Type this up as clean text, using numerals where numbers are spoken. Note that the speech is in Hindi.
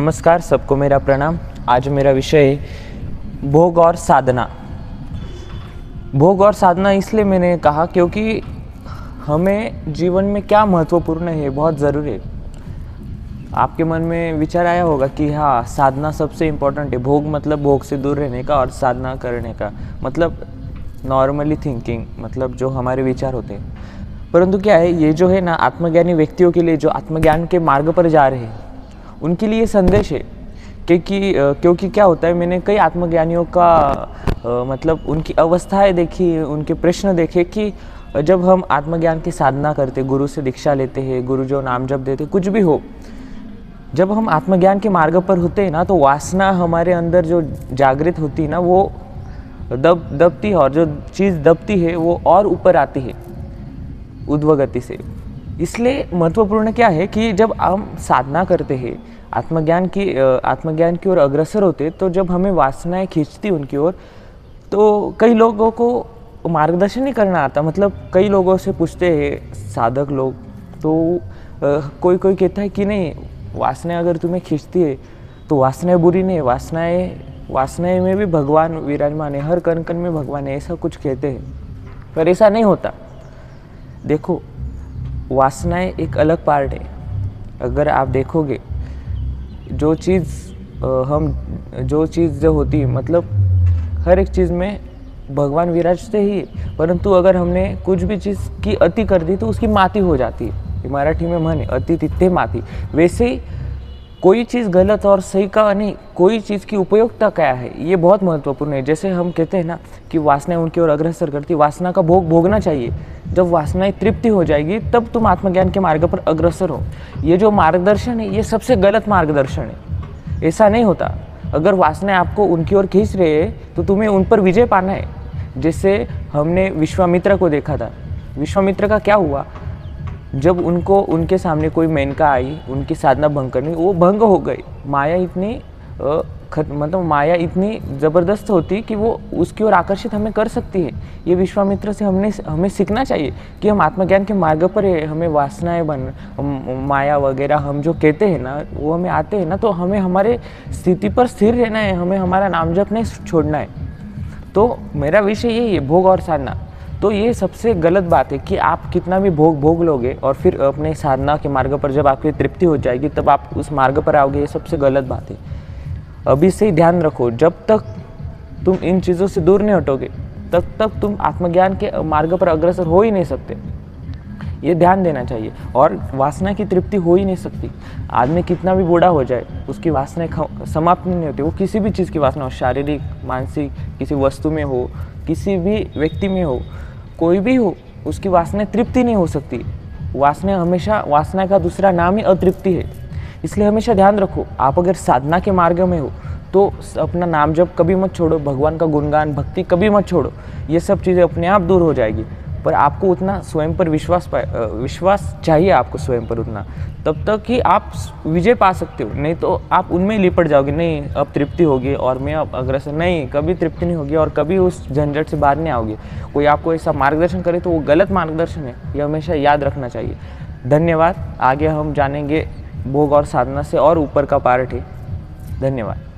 नमस्कार, सबको मेरा प्रणाम। आज मेरा विषय है भोग और साधना। भोग और साधना इसलिए मैंने कहा क्योंकि हमें जीवन में क्या महत्वपूर्ण है, बहुत ज़रूरी है। आपके मन में विचार आया होगा कि हाँ, साधना सबसे इम्पोर्टेंट है। भोग मतलब भोग से दूर रहने का, और साधना करने का मतलब नॉर्मली थिंकिंग, मतलब जो हमारे विचार होते हैं। परंतु क्या है, ये जो है ना, आत्मज्ञानी व्यक्तियों के लिए, जो आत्मज्ञान के मार्ग पर जा रहे हैं, उनके लिए संदेश है। क्योंकि क्या होता है, मैंने कई आत्मज्ञानियों का मतलब उनकी अवस्थाएं देखी, उनके प्रश्न देखे कि जब हम आत्मज्ञान की साधना करते, गुरु से दीक्षा लेते हैं, गुरु जो नाम जप देते, कुछ भी हो, जब हम आत्मज्ञान के मार्ग पर होते हैं ना, तो वासना हमारे अंदर जो जागृत होती है ना, वो दबती है, और जो चीज़ दबती है वो और ऊपर आती है ऊर्ध्वगति से। इसलिए महत्वपूर्ण क्या है कि जब हम साधना करते हैं, आत्मज्ञान की ओर अग्रसर होते, तो जब हमें वासनाएं खींचती उनकी ओर, तो कई लोगों को मार्गदर्शन नहीं करना आता। मतलब कई लोगों से पूछते हैं साधक लोग, तो कोई कहता है कि नहीं, वासनाएं अगर तुम्हें खींचती है तो वासनाएं बुरी नहीं है, वासनाएं में भी भगवान विराजमान है, हर कण कण में भगवान है, ऐसा कुछ कहते हैं। पर ऐसा नहीं होता। देखो, वासनाएं एक अलग पार्ट है। अगर आप देखोगे, जो चीज़ जो होती है, मतलब हर एक चीज़ में भगवान विराजते ही, परंतु अगर हमने कुछ भी चीज़ की अति कर दी तो उसकी माती हो जाती है। मराठी में मन है, अति तिथे माती। वैसे ही कोई चीज़ गलत और सही का नहीं, कोई चीज़ की उपयोगिता क्या है, ये बहुत महत्वपूर्ण है। जैसे हम कहते हैं ना कि वासनाएं उनकी ओर अग्रसर करती, वासना का भोग भोगना चाहिए। जब वासनाएं तृप्ति हो जाएगी, तब तुम आत्मज्ञान के मार्ग पर अग्रसर हो। ये जो मार्गदर्शन है, ये सबसे गलत मार्गदर्शन है। ऐसा नहीं होता। अगर वासनाएं आपको उनकी ओर खींच रहे हैं, तो तुम्हें उन पर विजय पाना है। जैसे हमने विश्वामित्र को देखा था। विश्वामित्र का क्या हुआ, जब उनके सामने कोई मेनका आई, उनकी साधना भंग करनी, वो भंग हो गई। माया इतनी ज़बरदस्त होती कि वो उसकी ओर आकर्षित हमें कर सकती है। ये विश्वामित्र से हमें सीखना चाहिए कि हम आत्मज्ञान के मार्ग पर है। हमें वासनाएं माया वगैरह हम जो कहते हैं ना, वो हमें आते हैं ना, तो हमें हमारे स्थिति पर स्थिर रहना है, हमें हमारा नाम जप नहीं छोड़ना है। तो मेरा विषय यही है, भोग और साधना। तो ये सबसे गलत बात है कि आप कितना भी भोग लोगे, और फिर अपने साधना के मार्ग पर जब आपकी तृप्ति हो जाएगी, तब आप उस मार्ग पर आओगे। ये सबसे गलत बात है। अभी से ही ध्यान रखो, जब तक तुम इन चीज़ों से दूर नहीं हटोगे, तब तक तुम आत्मज्ञान के मार्ग पर अग्रसर हो ही नहीं सकते। ये ध्यान देना चाहिए। और वासना की तृप्ति हो ही नहीं सकती। आदमी कितना भी बूढ़ा हो जाए, उसकी वासनाएं समाप्त नहीं होती। वो किसी भी चीज़ की वासना हो, शारीरिक, मानसिक, किसी वस्तु में हो, किसी भी व्यक्ति में हो, कोई भी हो, उसकी वासनाएं तृप्ति नहीं हो सकती। वासना का दूसरा नाम ही अतृप्ति है। इसलिए हमेशा ध्यान रखो, आप अगर साधना के मार्ग में हो, तो अपना नाम जप कभी मत छोड़ो, भगवान का गुणगान, भक्ति कभी मत छोड़ो। ये सब चीज़ें अपने आप दूर हो जाएगी। पर आपको उतना स्वयं पर विश्वास चाहिए, आपको स्वयं पर उतना, तब तक कि आप विजय पा सकते हो। नहीं तो आप उनमें ही लिपट जाओगे, नहीं अब तृप्ति होगी और मैं अब अग्रसर, नहीं, कभी तृप्ति नहीं होगी और कभी उस झंझट से बाहर नहीं आओगे। कोई आपको ऐसा मार्गदर्शन करे तो वो गलत मार्गदर्शन है, ये हमेशा याद रखना चाहिए। धन्यवाद। आगे हम जानेंगे भोग और साधना से और ऊपर का पार्ट है। धन्यवाद।